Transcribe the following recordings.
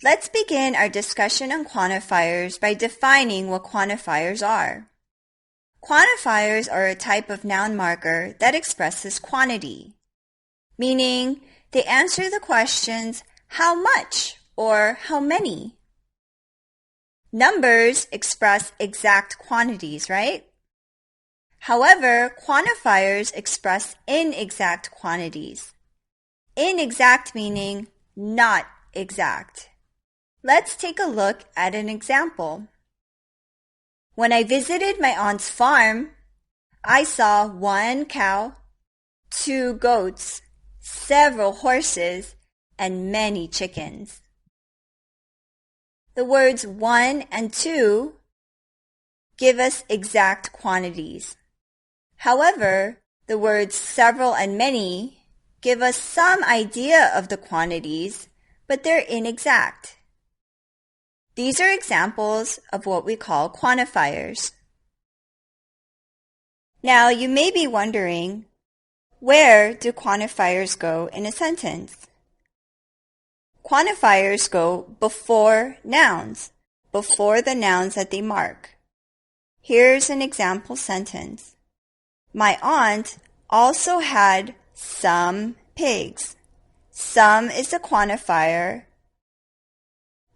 Let's begin our discussion on quantifiers by defining what quantifiers are. Quantifiers are a type of noun marker that expresses quantity, meaning they answer the questions how much or how many. Numbers express exact quantities, right? However, quantifiers express inexact quantities. Inexact meaning not exact. Let's take a look at an example. When I visited my aunt's farm, I saw 1 cow, 2 goats, several horses, and many chickens. The words 1 and 2 give us exact quantities. However, the words several and many give us some idea of the quantities, but they're inexact. These are examples of what we call quantifiers. Now, you may be wondering, where do quantifiers go in a sentence? Quantifiers go before nouns, before the nouns that they mark. Here's an example sentence. My aunt also had some pigs. Some is a quantifier.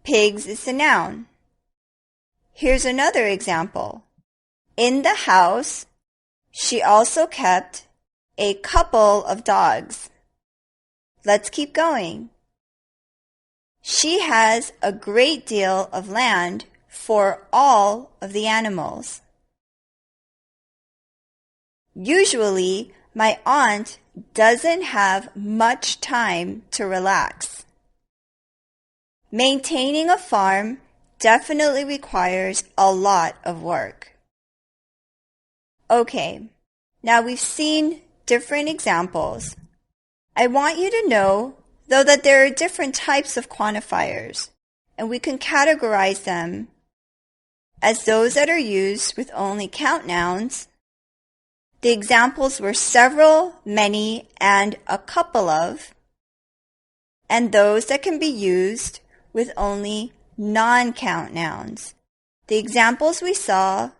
Pigs is a noun. Here's another example. In the house, she also kept a couple of dogs. Let's keep going. She has a great deal of land for all of the animals. Usually, my aunt doesn't have much time to relax. Maintaining a farm definitely requires a lot of work. Okay, now we've seen different examples. I want you to know, though, that there are different types of quantifiers, and we can categorize them as those that are used with only count nouns. The examples were several, many, and a couple of, and those that can be used with only non-count nouns. The examples we saw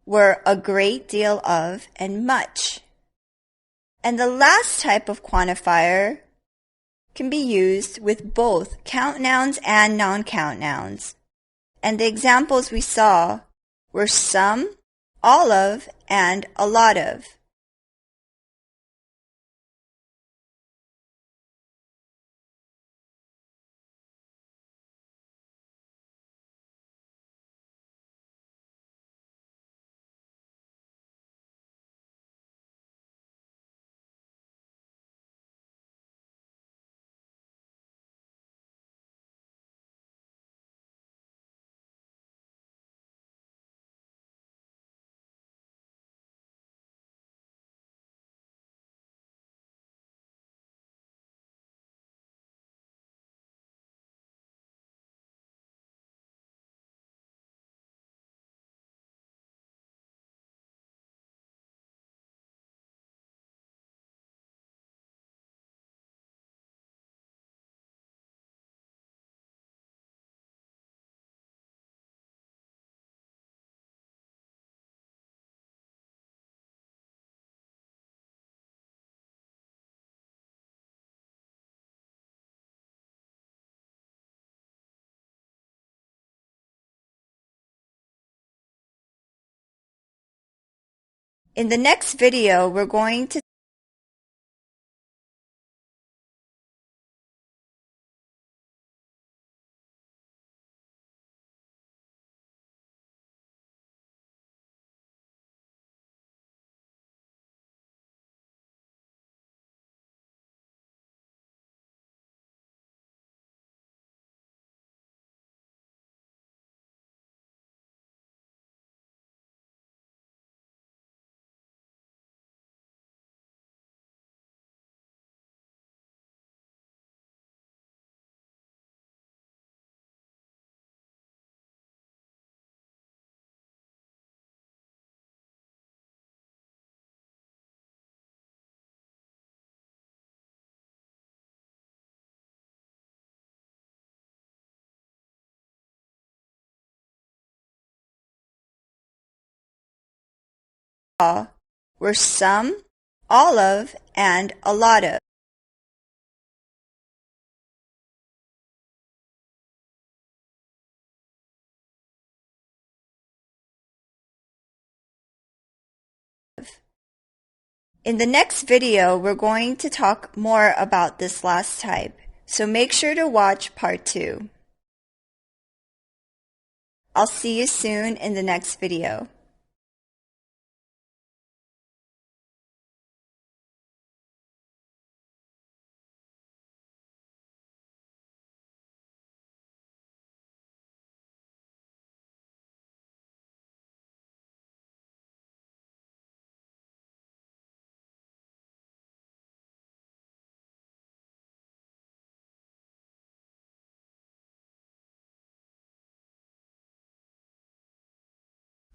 were a great deal of and much. And the last type of quantifier can be used with both count nouns and non-count nouns. And the examples we saw were some, all of, and a lot of. In the next video, we're going to were some, all of, and a lot of. In the next video, we're going to talk more about this last type, so make sure to watch part 2. I'll see you soon in the next video.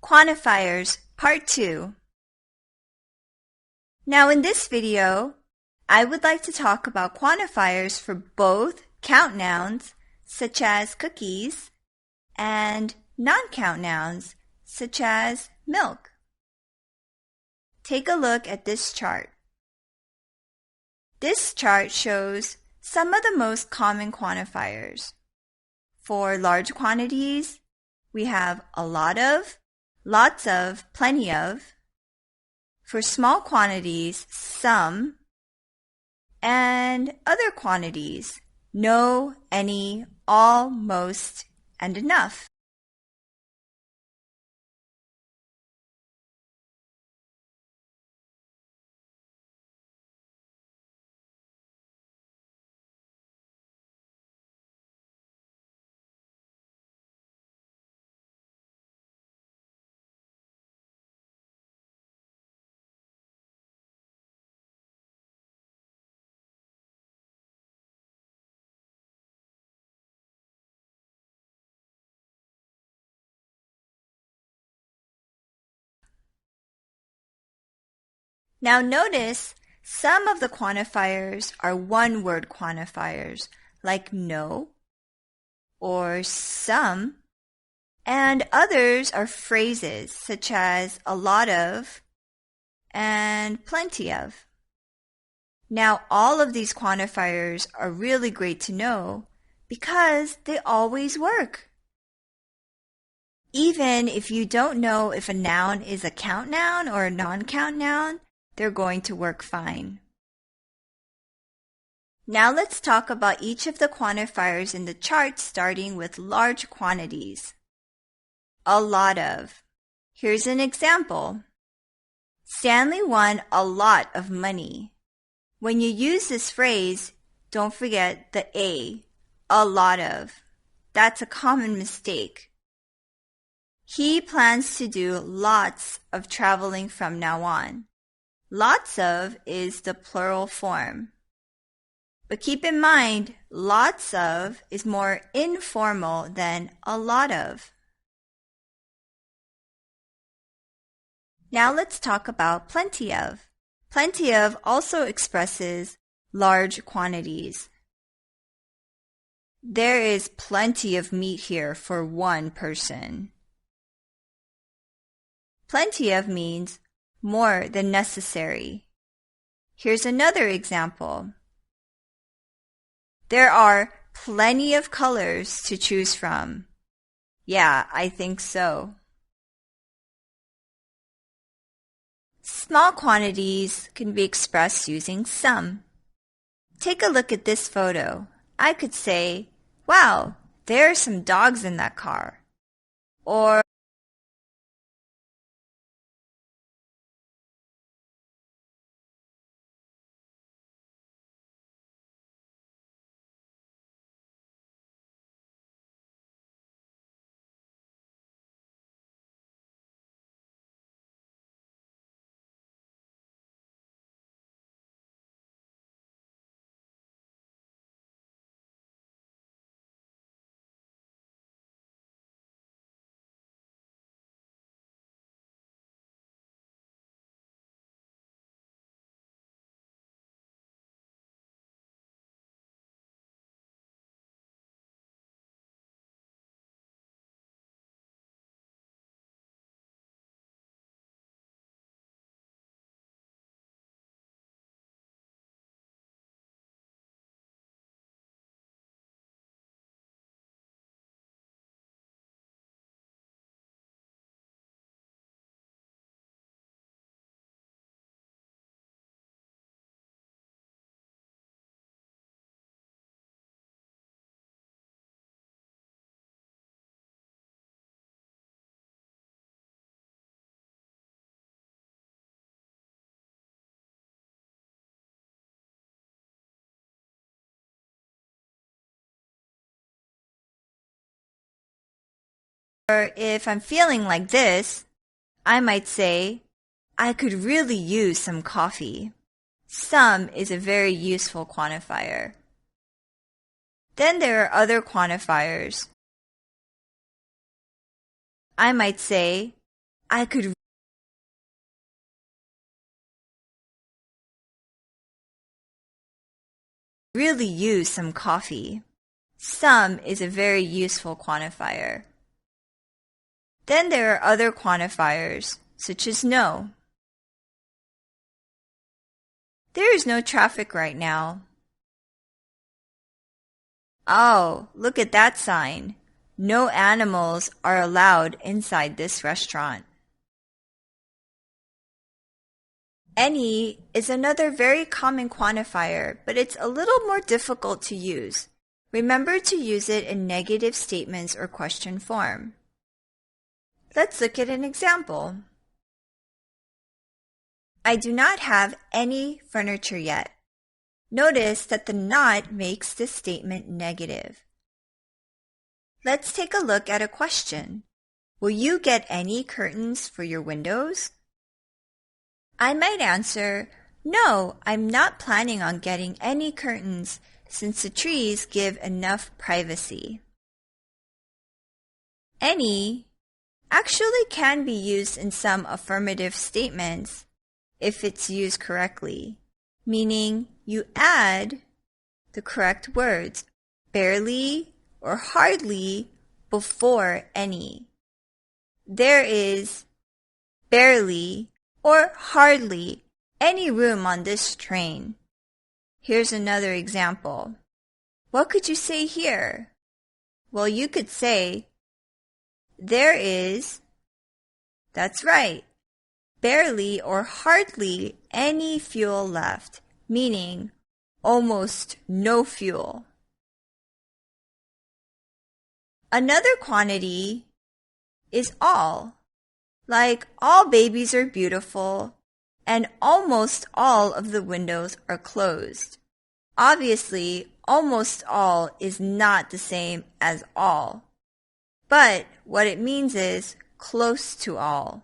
Quantifiers Part 2. Now in this video, I would like to talk about quantifiers for both count nouns, such as cookies, and non-count nouns, such as milk. Take a look at this chart. This chart shows some of the most common quantifiers. For large quantities, we have a lot of, lots of, plenty of. For small quantities, some, and other quantities, no, any, all, most, and enough. Now notice some of the quantifiers are one-word quantifiers, like no or some, and others are phrases such as a lot of and plenty of. Now all of these quantifiers are really great to know because they always work. Even if you don't know if a noun is a count noun or a non-count noun, they're going to work fine. Now let's talk about each of the quantifiers in the chart, starting with large quantities. A lot of. Here's an example. Stanley won a lot of money. When you use this phrase, don't forget the a lot of. That's a common mistake. He plans to do lots of traveling from now on. Lots of is the plural form. But keep in mind, lots of is more informal than a lot of. Now let's talk about plenty of. Plenty of also expresses large quantities. There is plenty of meat here for one person. Plenty of means more than necessary. Here's another example. There are plenty of colors to choose from. Yeah, I think so. Small quantities can be expressed using some. Take a look at this photo. I could say, wow, there are some dogs in that car. Or Or if I'm feeling like this, I might say, I could really use some coffee. Some is a very useful quantifier. Then there are other quantifiers. I might say, I could really use some coffee. Some is a very useful quantifier. Then there are other quantifiers, such as no. There is no traffic right now. Oh, look at that sign. No animals are allowed inside this restaurant. Any is another very common quantifier, but it's a little more difficult to use. Remember to use it in negative statements or question form. Let's look at an example. I do not have any furniture yet. Notice that the not makes this statement negative. Let's take a look at a question. Will you get any curtains for your windows? I might answer, no, I'm not planning on getting any curtains since the trees give enough privacy. Any actually can be used in some affirmative statements if it's used correctly, meaning you add the correct words, barely or hardly, before any. There is barely or hardly any room on this train. Here's another example. What could you say here? Well, you could say, there is, that's right, barely or hardly any fuel left, meaning almost no fuel. Another quantity is all, like all babies are beautiful and almost all of the windows are closed. Obviously, almost all is not the same as all, but what it means is close to all.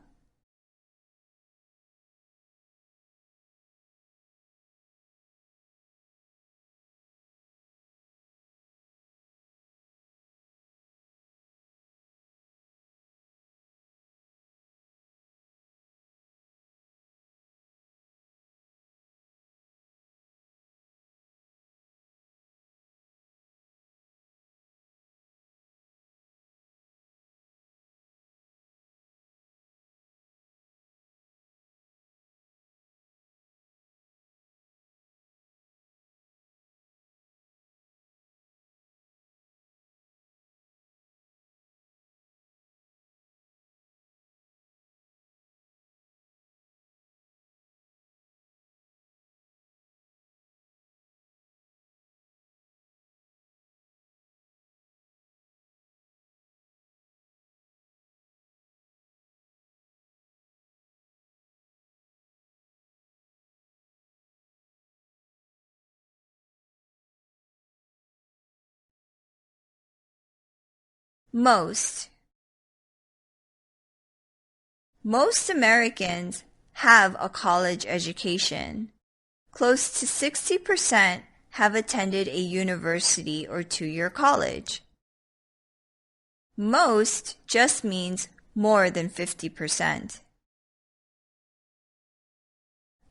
Most. Most Americans have a college education. Close to 60% have attended a university or two-year college. Most just means more than 50%.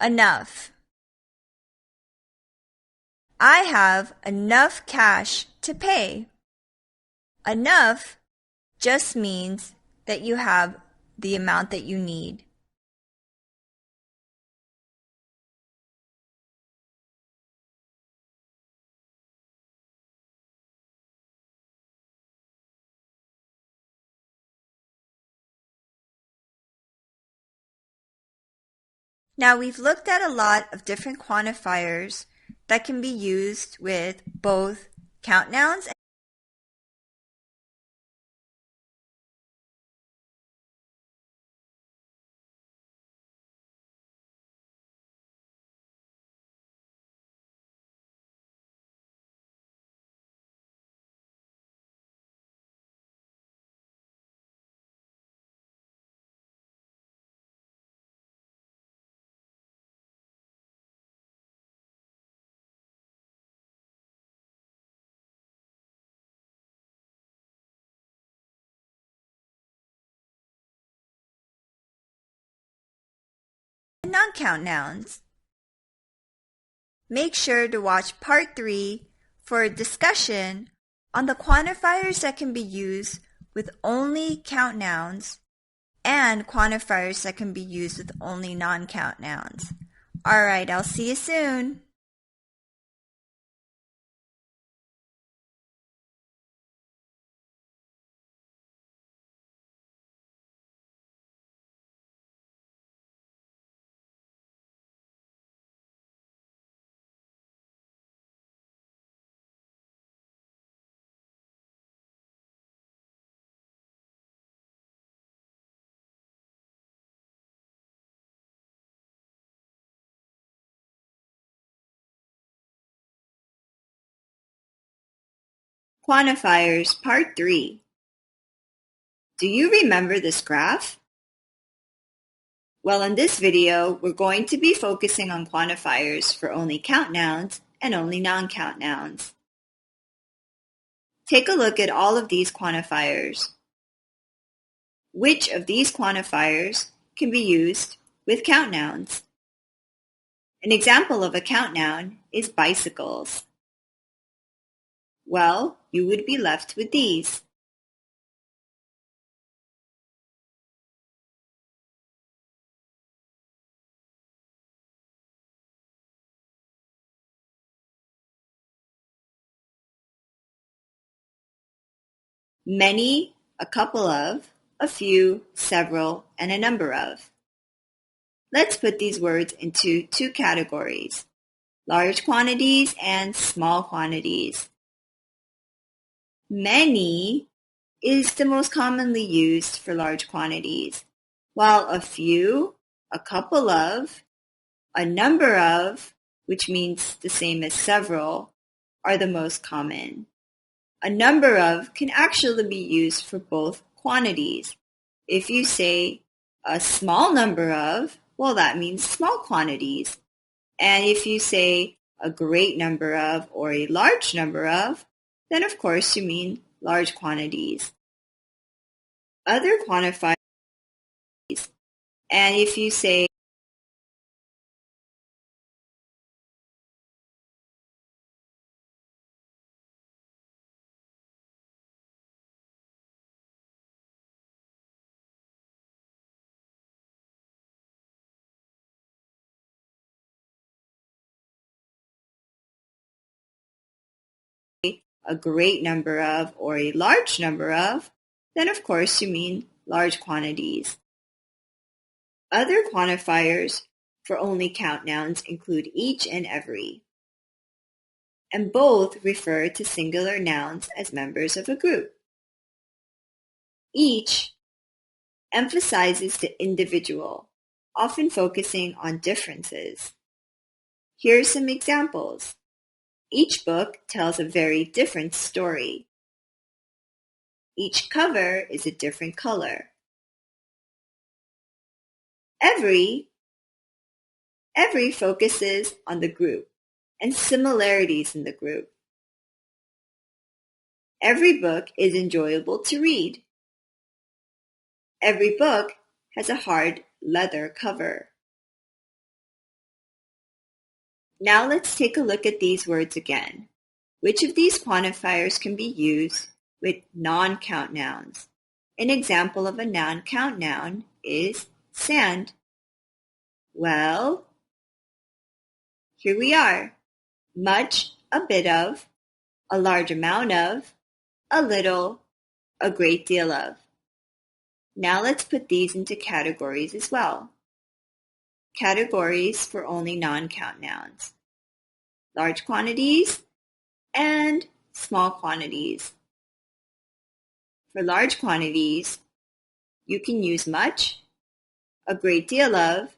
Enough. I have enough cash to pay. Enough just means that you have the amount that you need. Now we've looked at a lot of different quantifiers that can be used with both count nouns non-count nouns. Make sure to watch Part 3 for a discussion on the quantifiers that can be used with only count nouns and quantifiers that can be used with only non-count nouns. Alright, I'll see you soon. Quantifiers Part 3. Do you remember this graph? Well, in this video, we're going to be focusing on quantifiers for only count nouns and only non-count nouns. Take a look at all of these quantifiers. Which of these quantifiers can be used with count nouns? An example of a count noun is bicycles. Well, you would be left with these. Many, a couple of, a few, several, and a number of. Let's put these words into two categories, large quantities and small quantities. Many is the most commonly used for large quantities, while a few, a couple of, a number of, which means the same as several, are the most common. A number of can actually be used for both quantities. If you say a small number of, well, that means small quantities. And if you say a great number of or a large number of, then of course you mean large quantities. Other quantifiers, and if you say a great number of or a large number of, then of course you mean large quantities. Other quantifiers for only count nouns include each and every, and both refer to singular nouns as members of a group. Each emphasizes the individual, often focusing on differences. Here are some examples. Each book tells a very different story. Each cover is a different color. Every focuses on the group and similarities in the group. Every book is enjoyable to read. Every book has a hard leather cover. Now let's take a look at these words again. Which of these quantifiers can be used with non-count nouns? An example of a non-count noun is sand. Well, here we are. Much, a bit of, a large amount of, a little, a great deal of. Now let's put these into categories as well. Categories for only non-count nouns. Large quantities and small quantities. For large quantities, you can use much, a great deal of,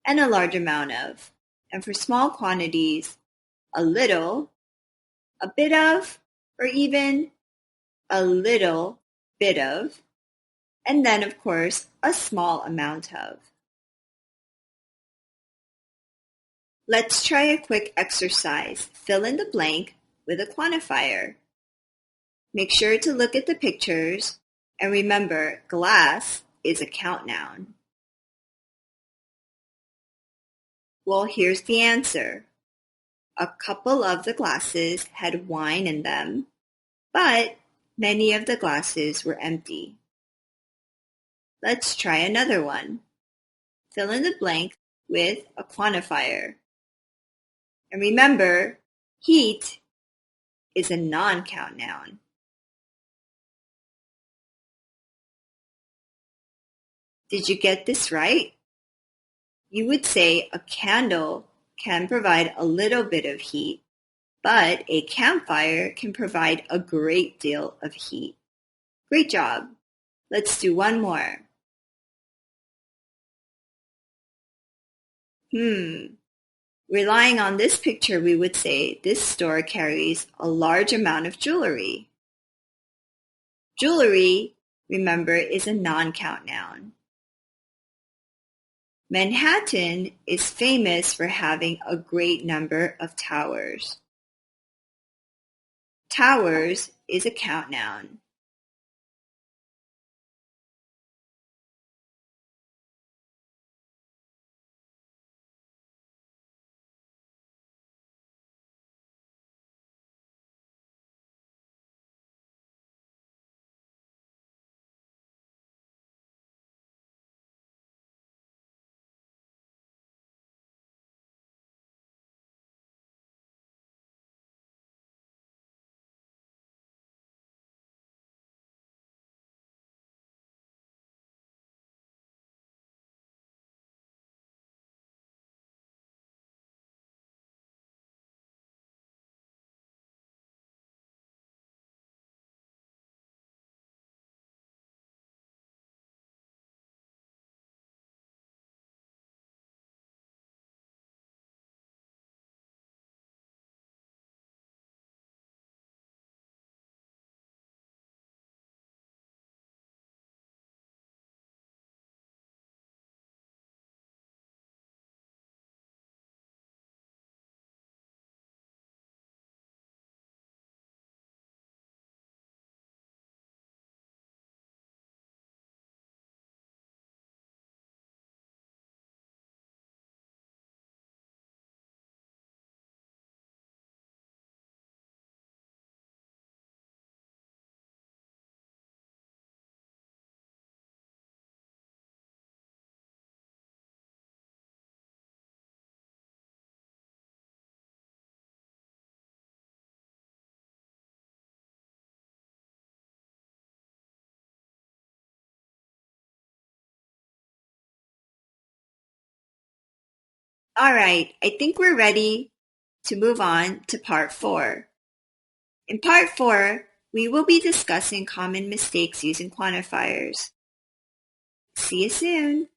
and a large amount of. And for small quantities, a little, a bit of, or even a little bit of, and then of course, a small amount of. Let's try a quick exercise. Fill in the blank with a quantifier. Make sure to look at the pictures and remember glass is a count noun. Well, here's the answer. A couple of the glasses had wine in them, but many of the glasses were empty. Let's try another one. Fill in the blank with a quantifier. And remember, heat is a non-count noun. Did you get this right? You would say a candle can provide a little bit of heat, but a campfire can provide a great deal of heat. Great job. Let's do one more. Relying on this picture, we would say this store carries a large amount of jewelry. Jewelry, remember, is a non-count noun. Manhattan is famous for having a great number of towers. Towers is a count noun. All right, I think we're ready to move on to part 4. In part 4, we will be discussing common mistakes using quantifiers. See you soon.